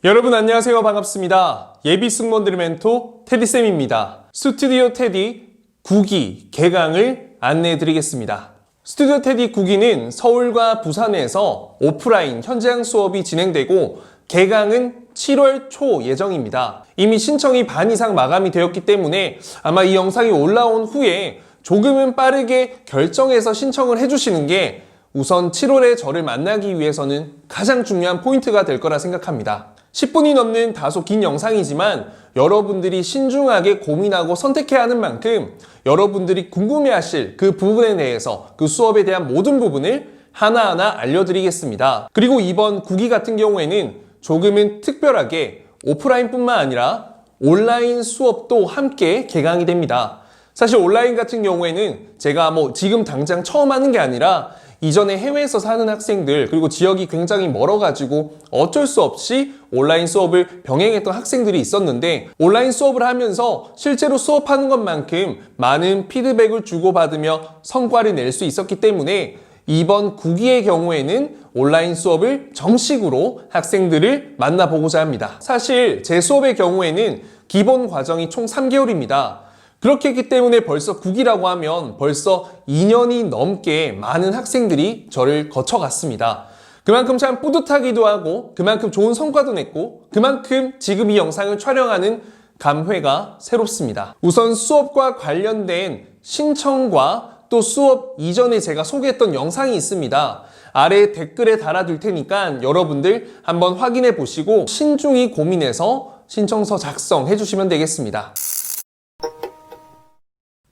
여러분 안녕하세요. 반갑습니다. 예비 승무원들의 멘토 테디쌤입니다. 스튜디오 테디 9기 개강을 안내해 드리겠습니다. 스튜디오 테디 9기는 서울과 부산에서 오프라인 현장 수업이 진행되고 개강은 7월 초 예정입니다. 이미 신청이 반 이상 마감이 되었기 때문에 아마 이 영상이 올라온 후에 조금은 빠르게 결정해서 신청을 해주시는 게 우선 7월에 저를 만나기 위해서는 가장 중요한 포인트가 될 거라 생각합니다. 10분이 넘는 다소 긴 영상이지만 여러분들이 신중하게 고민하고 선택해야 하는 만큼 여러분들이 궁금해하실 그 부분에 대해서 그 수업에 대한 모든 부분을 하나하나 알려드리겠습니다. 그리고 이번 9기 같은 경우에는 조금은 특별하게 오프라인뿐만 아니라 온라인 수업도 함께 개강이 됩니다. 사실 온라인 같은 경우에는 제가 지금 당장 처음 하는 게 아니라 이전에 해외에서 사는 학생들 그리고 지역이 굉장히 멀어가지고 어쩔 수 없이 온라인 수업을 병행했던 학생들이 있었는데 온라인 수업을 하면서 실제로 수업하는 것만큼 많은 피드백을 주고받으며 성과를 낼 수 있었기 때문에 이번 9기의 경우에는 온라인 수업을 정식으로 학생들을 만나보고자 합니다. 사실 제 수업의 경우에는 기본 과정이 총 3개월입니다. 그렇게 했기 때문에 벌써 9기라고 하면 벌써 2년이 넘게 많은 학생들이 저를 거쳐갔습니다. 그만큼 참 뿌듯하기도 하고 그만큼 좋은 성과도 냈고 그만큼 지금 이 영상을 촬영하는 감회가 새롭습니다. 우선 수업과 관련된 신청과 또 수업 이전에 제가 소개했던 영상이 있습니다. 아래 댓글에 달아둘 테니까 여러분들 한번 확인해 보시고 신중히 고민해서 신청서 작성해 주시면 되겠습니다.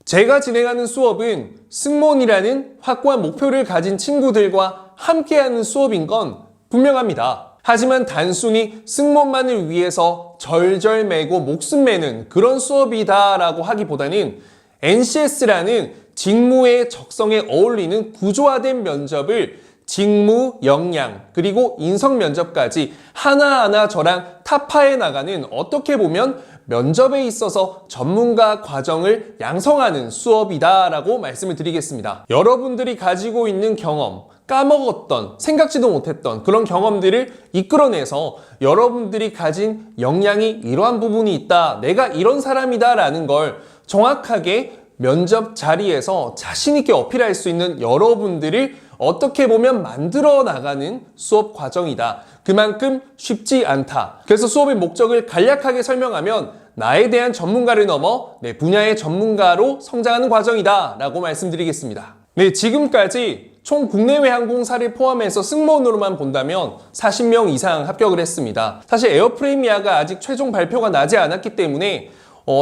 제가 진행하는 수업은 승무원이라는 확고한 목표를 가진 친구들과 함께하는 수업인 건 분명합니다. 하지만 단순히 승무원만을 위해서 절절매고 목숨 매는 그런 수업이다 라고 하기보다는 NCS라는 직무의 적성에 어울리는 구조화된 면접을 직무, 역량, 그리고 인성 면접까지 하나하나 저랑 타파해 나가는 어떻게 보면 면접에 있어서 전문가 과정을 양성하는 수업이다 라고 말씀을 드리겠습니다. 여러분들이 가지고 있는 경험, 까먹었던, 생각지도 못했던 그런 경험들을 이끌어내서 여러분들이 가진 역량이 이러한 부분이 있다, 내가 이런 사람이다 라는 걸 정확하게 면접 자리에서 자신 있게 어필할 수 있는 여러분들을 어떻게 보면 만들어 나가는 수업 과정이다. 그만큼 쉽지 않다. 그래서 수업의 목적을 간략하게 설명하면 나에 대한 전문가를 넘어 내 분야의 전문가로 성장하는 과정이다 라고 말씀드리겠습니다. 네, 지금까지 총 국내외 항공사를 포함해서 승무원으로만 본다면 40명 이상 합격을 했습니다. 사실 에어프레이미아가 아직 최종 발표가 나지 않았기 때문에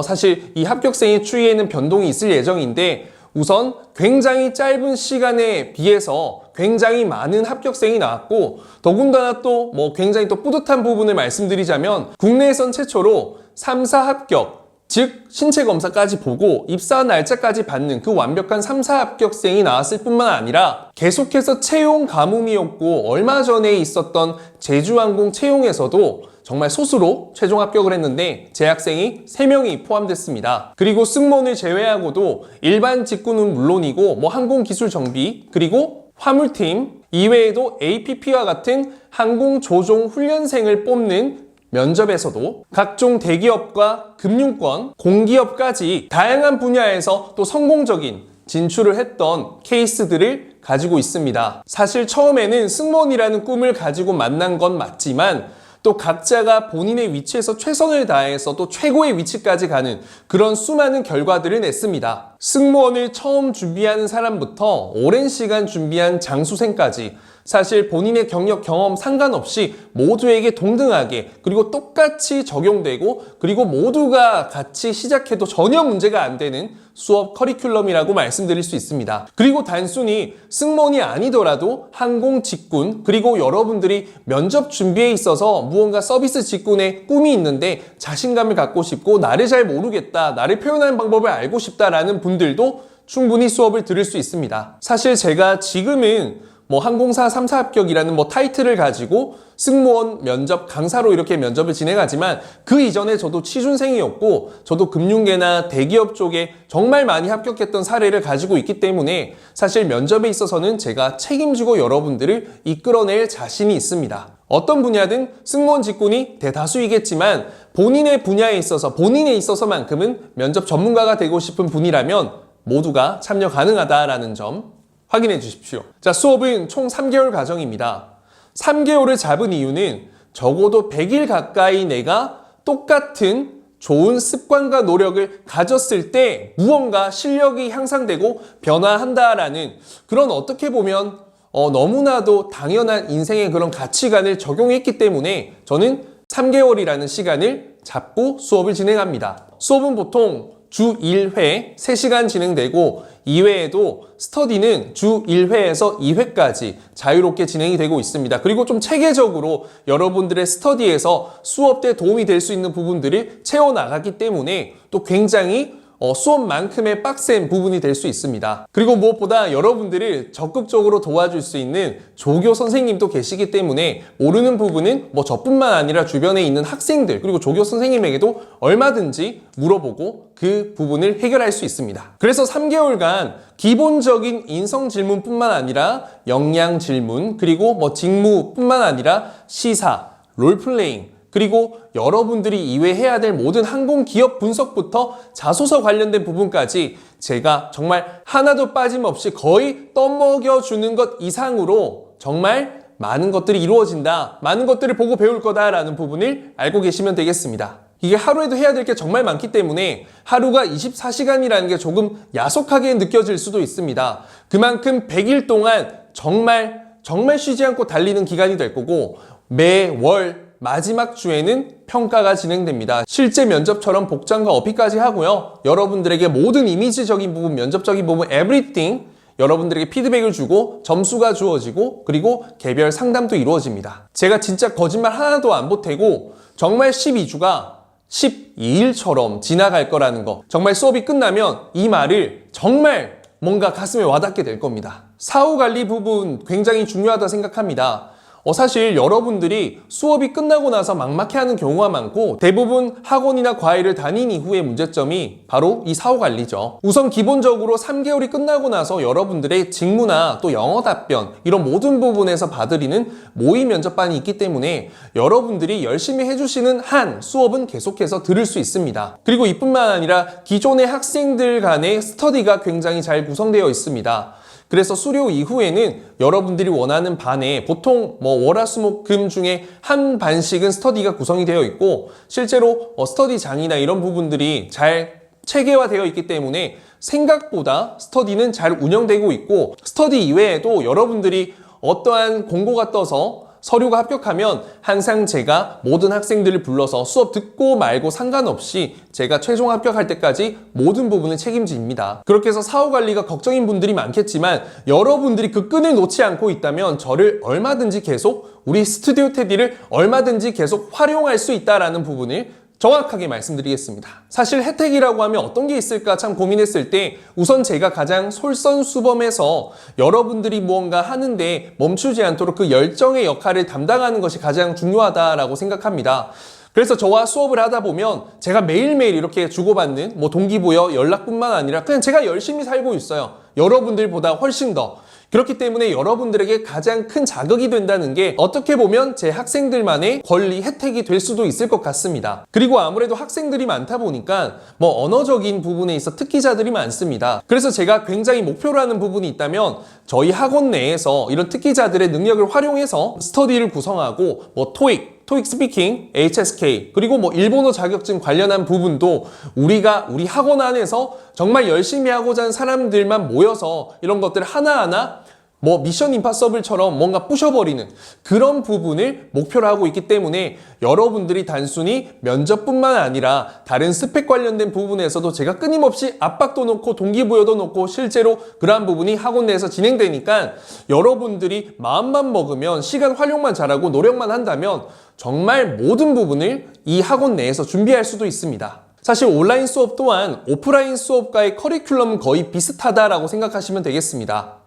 사실 이 합격생의 추이에는 변동이 있을 예정인데 우선 굉장히 짧은 시간에 비해서 굉장히 많은 합격생이 나왔고 더군다나 또 굉장히 또 뿌듯한 부분을 말씀드리자면 국내에선 최초로 3사 합격, 즉 신체 검사까지 보고 입사 날짜까지 받는 그 완벽한 3사 합격생이 나왔을 뿐만 아니라 계속해서 채용 가뭄이었고 얼마 전에 있었던 제주항공 채용에서도 정말 소수로 최종 합격을 했는데 재학생이 3명이 포함됐습니다. 그리고 승무원을 제외하고도 일반 직군은 물론이고 항공기술 정비 그리고 화물팀 이외에도 APP와 같은 항공조종 훈련생을 뽑는 면접에서도 각종 대기업과 금융권, 공기업까지 다양한 분야에서 또 성공적인 진출을 했던 케이스들을 가지고 있습니다. 사실 처음에는 승무원이라는 꿈을 가지고 만난 건 맞지만 또 각자가 본인의 위치에서 최선을 다해서 또 최고의 위치까지 가는 그런 수많은 결과들을 냈습니다. 승무원을 처음 준비하는 사람부터 오랜 시간 준비한 장수생까지 사실 본인의 경력, 경험 상관없이 모두에게 동등하게 그리고 똑같이 적용되고 그리고 모두가 같이 시작해도 전혀 문제가 안 되는 수업 커리큘럼이라고 말씀드릴 수 있습니다. 그리고 단순히 승무원이 아니더라도 항공 직군 그리고 여러분들이 면접 준비에 있어서 무언가 서비스 직군에 꿈이 있는데 자신감을 갖고 싶고 나를 잘 모르겠다, 나를 표현하는 방법을 알고 싶다라는 분들도 충분히 수업을 들을 수 있습니다. 사실 제가 지금은 항공사 3사 합격이라는 타이틀을 가지고 승무원 면접 강사로 이렇게 면접을 진행하지만 그 이전에 저도 취준생이었고 저도 금융계나 대기업 쪽에 정말 많이 합격했던 사례를 가지고 있기 때문에 사실 면접에 있어서는 제가 책임지고 여러분들을 이끌어낼 자신이 있습니다. 어떤 분야든 승무원 직군이 대다수이겠지만 본인의 분야에 있어서 본인에 있어서만큼은 면접 전문가가 되고 싶은 분이라면 모두가 참여 가능하다라는 점 확인해 주십시오. 자, 수업은 총 3개월 과정입니다. 3개월을 잡은 이유는 적어도 100일 가까이 내가 똑같은 좋은 습관과 노력을 가졌을 때 무언가 실력이 향상되고 변화한다라는 그런 어떻게 보면 너무나도 당연한 인생의 그런 가치관을 적용했기 때문에 저는 3개월이라는 시간을 잡고 수업을 진행합니다. 수업은 보통 주 1회 3시간 진행되고 이외에도 스터디는 주 1회에서 2회까지 자유롭게 진행이 되고 있습니다. 그리고 좀 체계적으로 여러분들의 스터디에서 수업 때 도움이 될 수 있는 부분들을 채워나가기 때문에 또 굉장히 수업만큼의 빡센 부분이 될 수 있습니다. 그리고 무엇보다 여러분들을 적극적으로 도와줄 수 있는 조교 선생님도 계시기 때문에 모르는 부분은 저뿐만 아니라 주변에 있는 학생들 그리고 조교 선생님에게도 얼마든지 물어보고 그 부분을 해결할 수 있습니다. 그래서 3개월간 기본적인 인성 질문뿐만 아니라 역량 질문 그리고 직무뿐만 아니라 시사, 롤플레잉 그리고 여러분들이 이외에 해야 될 모든 항공기업 분석부터 자소서 관련된 부분까지 제가 정말 하나도 빠짐없이 거의 떠먹여주는 것 이상으로 정말 많은 것들이 이루어진다, 많은 것들을 보고 배울 거다라는 부분을 알고 계시면 되겠습니다. 이게 하루에도 해야 될 게 정말 많기 때문에 하루가 24시간이라는 게 조금 야속하게 느껴질 수도 있습니다. 그만큼 100일 동안 정말 쉬지 않고 달리는 기간이 될 거고 매월 마지막 주에는 평가가 진행됩니다. 실제 면접처럼 복장과 어필까지 하고요. 여러분들에게 모든 이미지적인 부분, 면접적인 부분, everything 여러분들에게 피드백을 주고 점수가 주어지고 그리고 개별 상담도 이루어집니다. 제가 진짜 거짓말 하나도 안 보태고 정말 12주가 12일처럼 지나갈 거라는 거 정말 수업이 끝나면 이 말을 정말 뭔가 가슴에 와닿게 될 겁니다. 사후 관리 부분 굉장히 중요하다 생각합니다. 사실 여러분들이 수업이 끝나고 나서 막막해하는 경우가 많고 대부분 학원이나 과외를 다닌 이후의 문제점이 바로 이 사후 관리죠. 우선 기본적으로 3개월이 끝나고 나서 여러분들의 직무나 또 영어 답변 이런 모든 부분에서 봐드리는 모의 면접반이 있기 때문에 여러분들이 열심히 해주시는 한 수업은 계속해서 들을 수 있습니다. 그리고 이뿐만 아니라 기존의 학생들 간의 스터디가 굉장히 잘 구성되어 있습니다. 그래서 수료 이후에는 여러분들이 원하는 반에 보통 월화수목금 중에 한 반씩은 스터디가 구성이 되어 있고 실제로 스터디장이나 이런 부분들이 잘 체계화되어 있기 때문에 생각보다 스터디는 잘 운영되고 있고 스터디 이외에도 여러분들이 어떠한 공고가 떠서 서류가 합격하면 항상 제가 모든 학생들을 불러서 수업 듣고 말고 상관없이 제가 최종 합격할 때까지 모든 부분을 책임집니다. 그렇게 해서 사후 관리가 걱정인 분들이 많겠지만 여러분들이 그 끈을 놓지 않고 있다면 저를 얼마든지 계속 우리 스튜디오 테디를 얼마든지 계속 활용할 수 있다라는 부분을 정확하게 말씀드리겠습니다. 사실 혜택이라고 하면 어떤 게 있을까 참 고민했을 때 우선 제가 가장 솔선수범해서 여러분들이 무언가 하는데 멈추지 않도록 그 열정의 역할을 담당하는 것이 가장 중요하다라고 생각합니다. 그래서 저와 수업을 하다 보면 제가 매일매일 이렇게 주고받는 동기부여 연락뿐만 아니라 그냥 제가 열심히 살고 있어요. 여러분들보다 훨씬 더. 그렇기 때문에 여러분들에게 가장 큰 자극이 된다는 게 어떻게 보면 제 학생들만의 권리, 혜택이 될 수도 있을 것 같습니다. 그리고 아무래도 학생들이 많다 보니까 언어적인 부분에 있어 특기자들이 많습니다. 그래서 제가 굉장히 목표로 하는 부분이 있다면 저희 학원 내에서 이런 특기자들의 능력을 활용해서 스터디를 구성하고 토익 스피킹, HSK, 그리고 일본어 자격증 관련한 부분도 우리 학원 안에서 정말 열심히 하고자 하는 사람들만 모여서 이런 것들을 하나하나 미션 임파서블처럼 뭔가 부셔버리는 그런 부분을 목표로 하고 있기 때문에 여러분들이 단순히 면접뿐만 아니라 다른 스펙 관련된 부분에서도 제가 끊임없이 압박도 놓고 동기부여도 놓고 실제로 그러한 부분이 학원 내에서 진행되니까 여러분들이 마음만 먹으면 시간 활용만 잘하고 노력만 한다면 정말 모든 부분을 이 학원 내에서 준비할 수도 있습니다. 사실 온라인 수업 또한 오프라인 수업과의 커리큘럼은 거의 비슷하다라고 생각하시면 되겠습니다.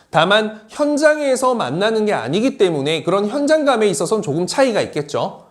다만 현장에서 만나는 게 아니기 때문에 그런 현장감에 있어서는 조금 차이가 있겠죠.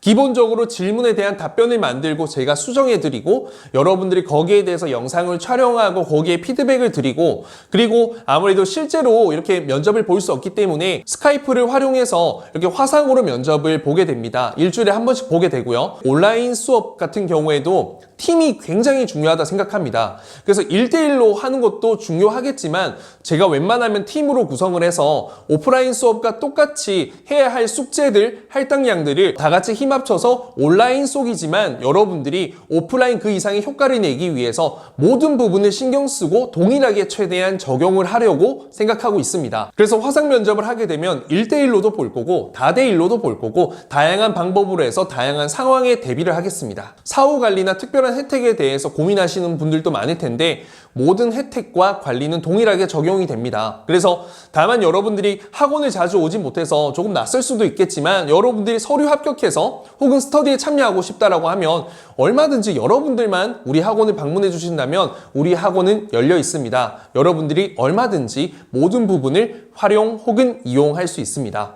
기본적으로 질문에 대한 답변을 만들고 제가 수정해드리고 여러분들이 거기에 대해서 영상을 촬영하고 거기에 피드백을 드리고 그리고 아무래도 실제로 이렇게 면접을 볼 수 없기 때문에 스카이프를 활용해서 이렇게 화상으로 면접을 보게 됩니다. 일주일에 한 번씩 보게 되고요. 온라인 수업 같은 경우에도 팀이 굉장히 중요하다 생각합니다. 그래서 1대1로 하는 것도 중요하겠지만 제가 웬만하면 팀으로 구성을 해서 오프라인 수업과 똑같이 해야 할 숙제들, 할당량들을 다 같이 힘 합쳐서 온라인 수업이지만 여러분들이 오프라인 그 이상의 효과를 내기 위해서 모든 부분을 신경 쓰고 동일하게 최대한 적용을 하려고 생각하고 있습니다. 그래서 화상 면접을 하게 되면 1대1로도 볼 거고 다대1로도 볼 거고 다양한 방법으로 해서 다양한 상황에 대비를 하겠습니다. 사후 관리나 특별한 혜택에 대해서 고민하시는 분들도 많을 텐데 모든 혜택과 관리는 동일하게 적용이 됩니다. 그래서 다만 여러분들이 학원을 자주 오지 못해서 조금 낯설 수도 있겠지만 여러분들이 서류 합격해서 혹은 스터디에 참여하고 싶다라고 하면 얼마든지 여러분들만 우리 학원을 방문해 주신다면 우리 학원은 열려 있습니다. 여러분들이 얼마든지 모든 부분을 활용 혹은 이용할 수 있습니다.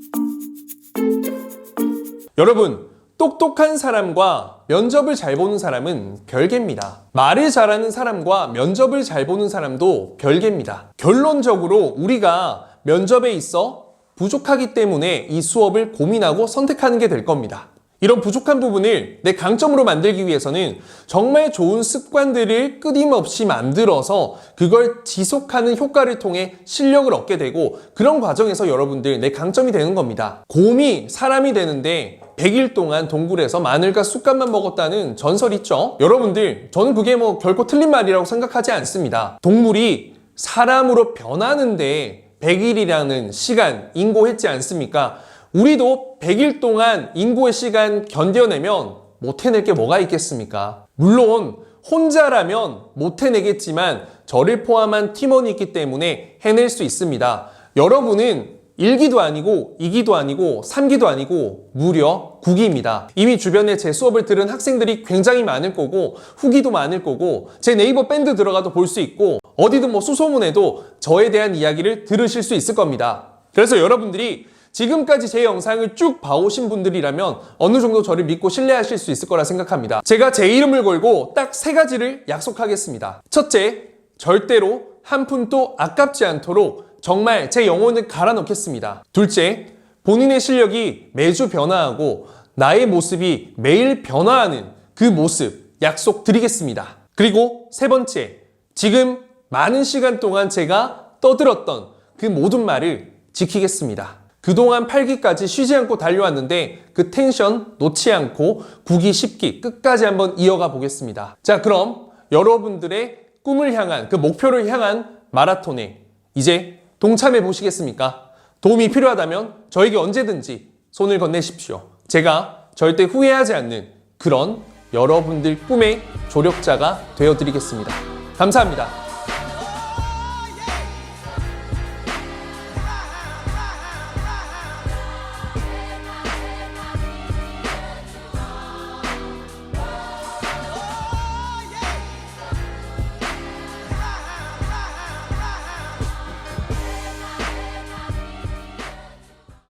여러분, 똑똑한 사람과 면접을 잘 보는 사람은 별개입니다. 말을 잘하는 사람과 면접을 잘 보는 사람도 별개입니다. 결론적으로 우리가 면접에 있어 부족하기 때문에 이 수업을 고민하고 선택하는 게 될 겁니다. 이런 부족한 부분을 내 강점으로 만들기 위해서는 정말 좋은 습관들을 끊임없이 만들어서 그걸 지속하는 효과를 통해 실력을 얻게 되고 그런 과정에서 여러분들 내 강점이 되는 겁니다. 곰이 사람이 되는데 100일 동안 동굴에서 마늘과 쑥갓만 먹었다는 전설 있죠? 여러분들, 저는 그게 결코 틀린 말이라고 생각하지 않습니다. 동물이 사람으로 변하는데 100일이라는 시간 인고했지 않습니까? 우리도 100일 동안 인고의 시간 견뎌내면 못 해낼 게 뭐가 있겠습니까? 물론 혼자라면 못 해내겠지만 저를 포함한 팀원이 있기 때문에 해낼 수 있습니다. 여러분은 1기도 아니고 2기도 아니고 3기도 아니고 무려 9기입니다. 이미 주변에 제 수업을 들은 학생들이 굉장히 많을 거고 후기도 많을 거고 제 네이버 밴드 들어가도 볼 수 있고 어디든 수소문해도 저에 대한 이야기를 들으실 수 있을 겁니다. 그래서 여러분들이 지금까지 제 영상을 쭉 봐오신 분들이라면 어느 정도 저를 믿고 신뢰하실 수 있을 거라 생각합니다. 제가 제 이름을 걸고 딱 3가지를 약속하겠습니다. 첫째, 절대로 한 푼도 아깝지 않도록 정말 제 영혼을 갈아 넣겠습니다. 둘째, 본인의 실력이 매주 변화하고 나의 모습이 매일 변화하는 그 모습 약속드리겠습니다. 그리고 세 번째, 지금 많은 시간 동안 제가 떠들었던 그 모든 말을 지키겠습니다. 그동안 8기까지 쉬지 않고 달려왔는데 그 텐션 놓지 않고 9기, 10기 끝까지 한번 이어가 보겠습니다. 자, 그럼 여러분들의 꿈을 향한 그 목표를 향한 마라톤에 이제 동참해 보시겠습니까? 도움이 필요하다면 저에게 언제든지 손을 건네십시오. 제가 절대 후회하지 않는 그런 여러분들 꿈의 조력자가 되어드리겠습니다. 감사합니다.